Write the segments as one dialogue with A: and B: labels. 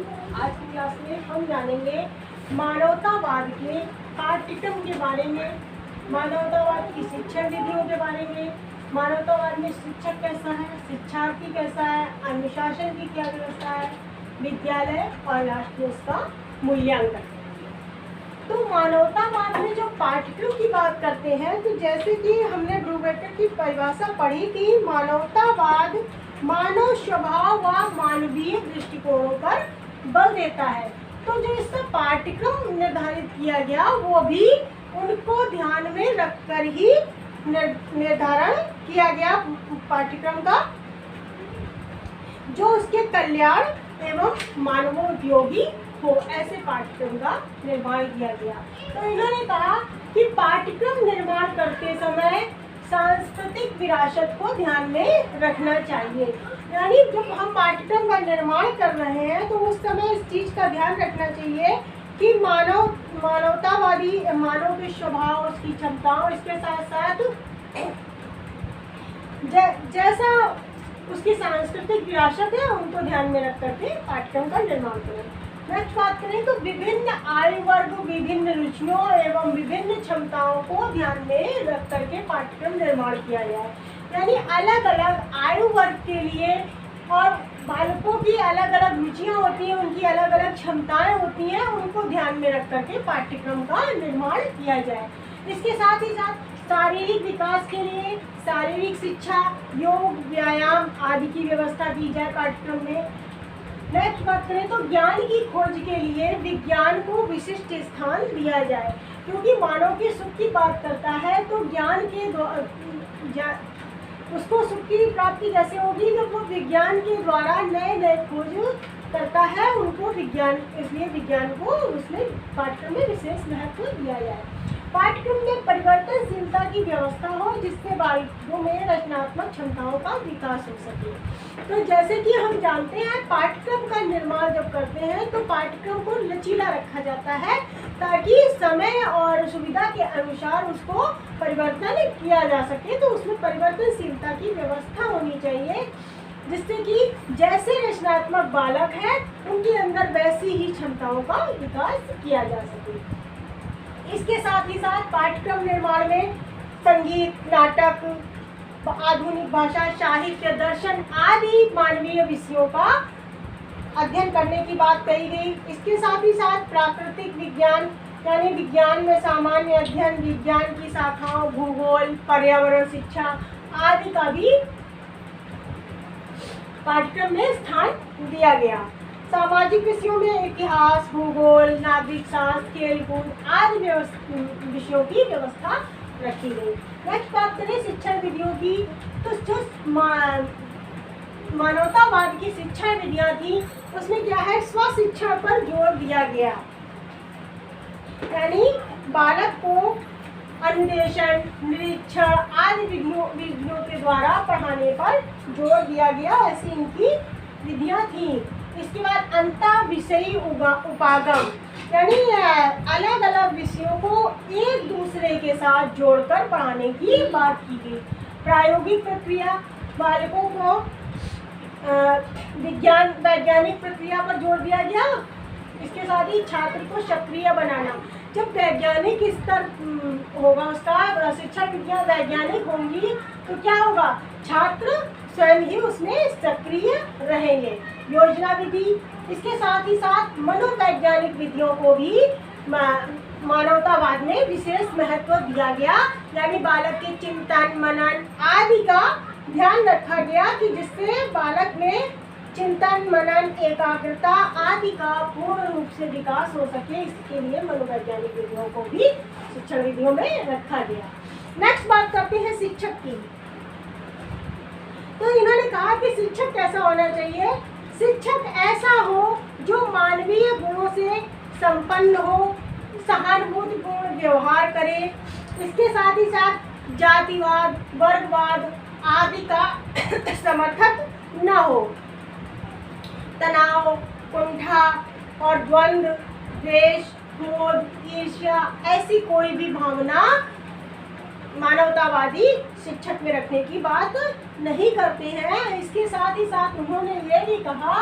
A: आज की क्लास में हम जानेंगे मानवतावाद के पाठ्यक्रम के बारे में, मानवतावाद की शिक्षण विधियों के बारे में, मानवतावाद में शिक्षक कैसा है, शिक्षार्थी कैसा है, अनुशासन की क्या व्यवस्था है, विद्यालय और राष्ट्र उसका मूल्यांकन। तो मानवतावाद में जो पाठ्यक्रम की बात करते हैं, तो जैसे कि हमने ब्रूबेकर की परिभाषा पढ़ी कि मानवतावाद मानव स्वभाव व मानवीय दृष्टिकोणों पर बल देता है। तो जो इसका पाठ्यक्रम निर्धारित किया गया वो भी उनको ध्यान में रखकर ही निर्धारण किया गया पाठ्यक्रम का, जो उसके कल्याण एवं मानवोपयोगी हो, ऐसे पाठ्यक्रम का निर्माण किया गया। तो इन्होंने कहा कि पाठ्यक्रम निर्माण करते समय सांस्कृतिक विरासत को ध्यान में रखना चाहिए। यानी जब हम पाठ्यक्रम का निर्माण कर रहे हैं तो उस समय इस चीज़ का ध्यान रखना चाहिए कि मानवतावादी मानव के स्वभाव, उसकी क्षमताओं, इसके साथ साथ जैसा उसकी सांस्कृतिक विरासत है उनको ध्यान में रख करके पाठ्यक्रम का निर्माण करें। नेक्स्ट बात करें तो विभिन्न आयु वर्ग, विभिन्न रुचियों एवं विभिन्न क्षमताओं को ध्यान में रख करके पाठ्यक्रम निर्माण किया गया है। यानी अलग अलग आयु वर्ग के लिए और बालकों की अलग अलग रुचियाँ होती हैं, उनकी अलग अलग क्षमताएं होती हैं, उनको ध्यान में रख करके पाठ्यक्रम का निर्माण किया जाए। इसके साथ ही साथ शारीरिक विकास के लिए शारीरिक शिक्षा, योग, व्यायाम आदि की व्यवस्था की जाए पाठ्यक्रम में। नेक्स्ट बात करें तो ज्ञान की खोज के लिए विज्ञान को विशिष्ट स्थान दिया जाए, क्योंकि मानव के सुख की बात करता है तो ज्ञान के उसको सुख की प्राप्ति कैसे होगी जब वो विज्ञान के द्वारा नए नए खोज करता है, उनको विज्ञान, इसलिए विज्ञान को उसमें पाठ्यक्रम में विशेष महत्व दिया जाए। पाठ्यक्रम में परिवर्तनशीलता की व्यवस्था हो जिससे बालकों में रचनात्मक क्षमताओं का विकास हो सके। तो जैसे कि हम जानते हैं पाठ्यक्रम का निर्माण जब करते हैं तो पाठ्यक्रम को लचीला रखा जाता है ताकि समय और सुविधा के अनुसार उसको परिवर्तन किया जा सके। तो उसमें परिवर्तनशीलता की व्यवस्था होनी चाहिए जिससे कि जैसे रचनात्मक बालक है उनके अंदर वैसी ही क्षमताओं का विकास किया जा सके। इसके साथ ही साथ पाठ्यक्रम निर्माण में संगीत, नाटक, आधुनिक भाषा, साहित्य, दर्शन आदि मानवीय विषयों का अध्ययन करने की बात कही गई। इसके साथ ही साथ प्राकृतिक विज्ञान यानी विज्ञान में सामान्य अध्ययन, विज्ञान की शाखाओं, भूगोल, पर्यावरण शिक्षा आदि का भी पाठ्यक्रम में स्थान दिया गया। सामाजिक विषयों में इतिहास, भूगोल, नागरिक शास्त्र, खेलकूद आदि विषयों की व्यवस्था रखी गई। नेक्स्ट बात करें शिक्षण विधियों की, तो जो मानवतावाद की शिक्षण विधियाँ थी उसमें क्या है, स्वशिक्षण पर जोर दिया गया। यानी बालक को अनुदेशन, निरीक्षण आदि विधियों के द्वारा पढ़ाने पर जोर दिया गया, ऐसी इनकी विधियाँ थी। इसके बाद अंतर विषयी उपागम यानी अलग अलग विषयों को एक दूसरे के साथ जोड़कर पढ़ाने की बात की गई। प्रायोगिक प्रक्रिया, बालकों को वैज्ञानिक प्रक्रिया पर जोर दिया गया। इसके साथ ही छात्र को सक्रिय बनाना, जब वैज्ञानिक स्तर होगा उसका, शिक्षा विधियाँ वैज्ञानिक होंगी तो क्या होगा, छात्र स्वयं ही उसमें सक्रिय रहेंगे। योजना विधि, इसके साथ ही साथ मनोवैज्ञानिक विधियों को भी मानवतावाद में विशेष महत्व दिया गया। यानी बालक के चिंतन, मनन आदि का ध्यान रखा गया कि जिससे बालक में चिंतन, मनन, एकाग्रता आदि का पूर्ण रूप से विकास हो सके, इसके लिए मनोवैज्ञानिक विधियों को भी शिक्षण विधियों में रखा गया। नेक्स्ट बात करते हैं शिक्षक की। तो इन्होंने कहा कि शिक्षक कैसा होना चाहिए, शिक्षक ऐसा हो जो मानवीय गुणों से संपन्न हो, सहानुभूतिपूर्ण व्यवहार करे, इसके साथ ही साथ जातिवाद, वर्गवाद आदि का समर्थक न हो, तनाव, कुंठा और द्वंद्व, द्वेष, क्रोध, ईर्ष्या ऐसी कोई भी भावना मानवतावादी शिक्षक में रखने की बात नहीं करते हैं। इसके साथ ही साथ उन्होंने ये भी कहा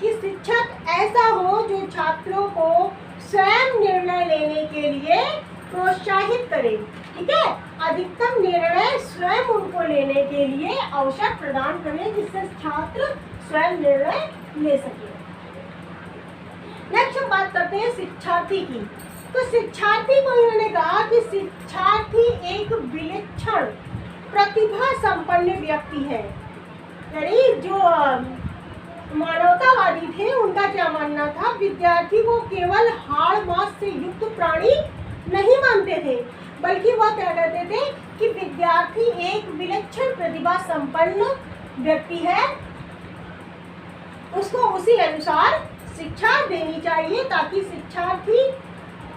A: कि शिक्षक ऐसा हो जो छात्रों को स्वयं निर्णय लेने के लिए प्रोत्साहित करे। ठीक है, अधिकतम निर्णय स्वयं उनको लेने के लिए अवसर प्रदान करें जिससे छात्र स्वयं निर्णय ले सके। नेक्स्ट हम बात करते हैं शिक्षार्थी की। तो शिक्षार्थी को इन्होंने कहा कि शिक्षार्थी एक विलक्षण प्रतिभा संपन्न व्यक्ति है। यानी जो मानवतावादी थे उनका क्या मानना था, विद्यार्थी को केवल हाड़ मांस से युक्त प्राणी नहीं मानते थे, बल्कि वह क्या कहते थे कि विद्यार्थी एक विलक्षण प्रतिभा संपन्न व्यक्ति है, उसको उसी अनुसार शिक्षा देनी चाहिए ताकि शिक्षार्थी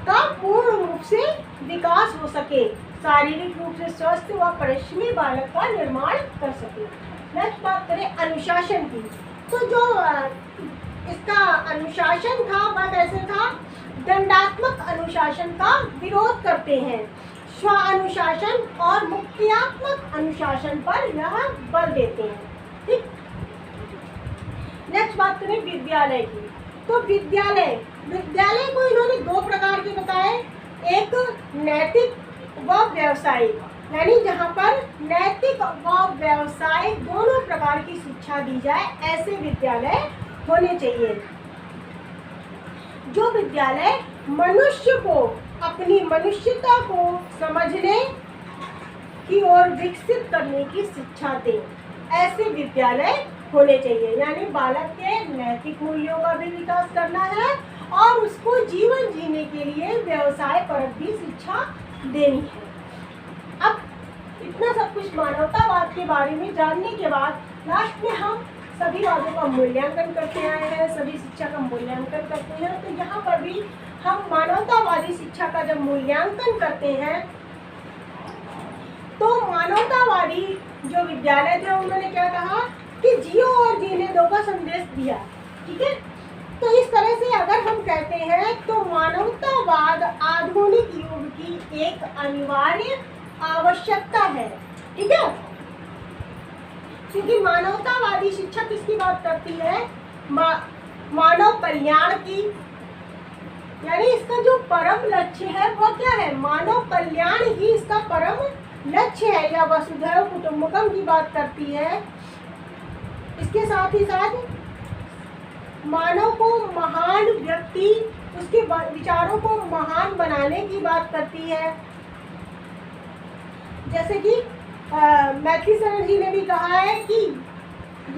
A: का पूर्ण रूप से विकास हो सके, शारीरिक रूप से स्वस्थ व परिश्रमी बालक का निर्माण कर सके। नेक्स्ट बात करें अनुशासन की। तो जो इसका अनुशासन था वह कैसे था, दंडात्मक अनुशासन का विरोध करते हैं, स्व अनुशासन और मुक्तियात्मक अनुशासन पर यह बल देते हैं। ठीक, नेक्स्ट बात करें विद्यालय की। तो विद्यालय को इन्होंने दो प्रकार के बताए, एक नैतिक व व्यावसायिक, यानी जहाँ पर नैतिक व व्यावसायिक दोनों प्रकार की शिक्षा दी जाए ऐसे विद्यालय होने चाहिए। जो विद्यालय मनुष्य को अपनी मनुष्यता को समझने की ओर विकसित करने की शिक्षा दे, ऐसे विद्यालय होने चाहिए। यानी बालक के नैतिक मूल्यों का भी विकास करना है और उसको जीवन जीने के लिए व्यवसाय पर भी शिक्षा देनी है। अब इतना सब कुछ मानवतावाद के बारे में जानने के बाद लास्ट में हम सभी बातों का मूल्यांकन करते आए हैं, सभी शिक्षा का मूल्यांकन करते हैं। तो यहाँ पर भी हम मानवतावादी शिक्षा का जब मूल्यांकन करते हैं तो मानवतावादी जो विद्यालय थे उन्होंने क्या कहा कि जियो और जीने दो का संदेश दिया। ठीक है, तो इस तरह से अगर हम कहते हैं तो मानवतावाद आधुनिक युग की एक अनिवार्य आवश्यकता है। ठीक है, क्योंकि मानवतावादी शिक्षा किसकी बात करती है, मानव कल्याण की, यानी इसका जो परम लक्ष्य है वह क्या है, मानव कल्याण ही इसका परम लक्ष्य है, या वसुधैव कुटुंबकम की बात करती है। इसके साथ ही साथ मानव को महान व्यक्ति, उसके विचारों को महान बनाने की बात करती है। जैसे कि मैथ्यूसेलर जी ने भी कहा है कि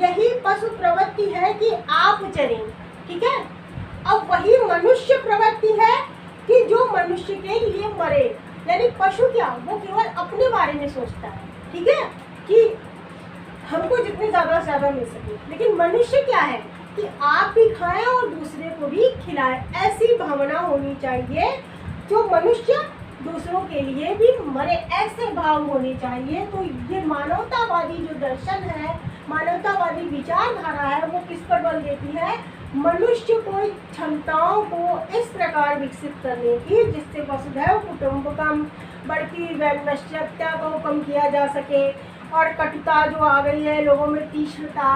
A: यही पशु प्रवृत्ति है कि आप चरें। ठीक है, अब वही मनुष्य प्रवृत्ति है कि जो मनुष्य के लिए मरे। यानी पशु क्या, वो केवल अपने बारे में सोचता है। ठीक है, कि हमको जितने ज़्यादा से ज़्यादा मिल सके, लेकिन मनुष्य क्या है कि आप भी खाएं और दूसरे को भी खिलाएं। ऐसी भावना होनी चाहिए, जो मनुष्य दूसरों के लिए भी मरे, ऐसे भाव होने चाहिए। तो ये मानवतावादी जो दर्शन है, मानवतावादी विचारधारा है, वो किस पर बल देती है, मनुष्य को क्षमताओं को इस प्रकार विकसित करने की जिससे वसुधैव कुटुंबकम, बढ़ती वैमनस्यता को कम किया जा सके, और कटुता जो आ गई है लोगों में, तीक्ष्णता,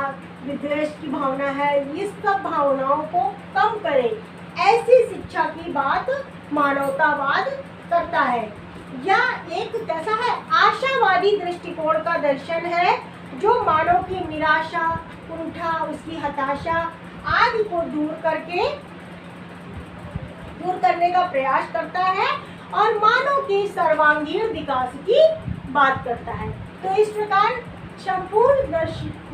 A: विद्वेष की भावना है, इस सब भावनाओं को कम करें, ऐसी शिक्षा की बात मानवतावाद करता है। या एक कैसा है, आशावादी दृष्टिकोण का दर्शन है जो मानव की निराशा, कुंठा, उसकी हताशा आदि को दूर करने का प्रयास करता है और मानव के सर्वांगीण विकास की बात करता है। तो इस प्रकार संपूर्ण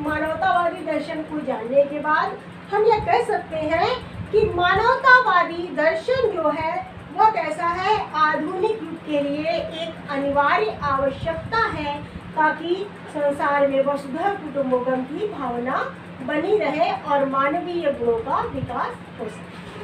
A: मानवतावादी दर्शन को जानने के बाद हम यह कह सकते हैं कि मानवतावादी दर्शन जो है वह कैसा है, आधुनिक युग के लिए एक अनिवार्य आवश्यकता है ताकि संसार में वसुधैव कुटुंबकम की भावना बनी रहे और मानवीय गुणों का विकास हो सके।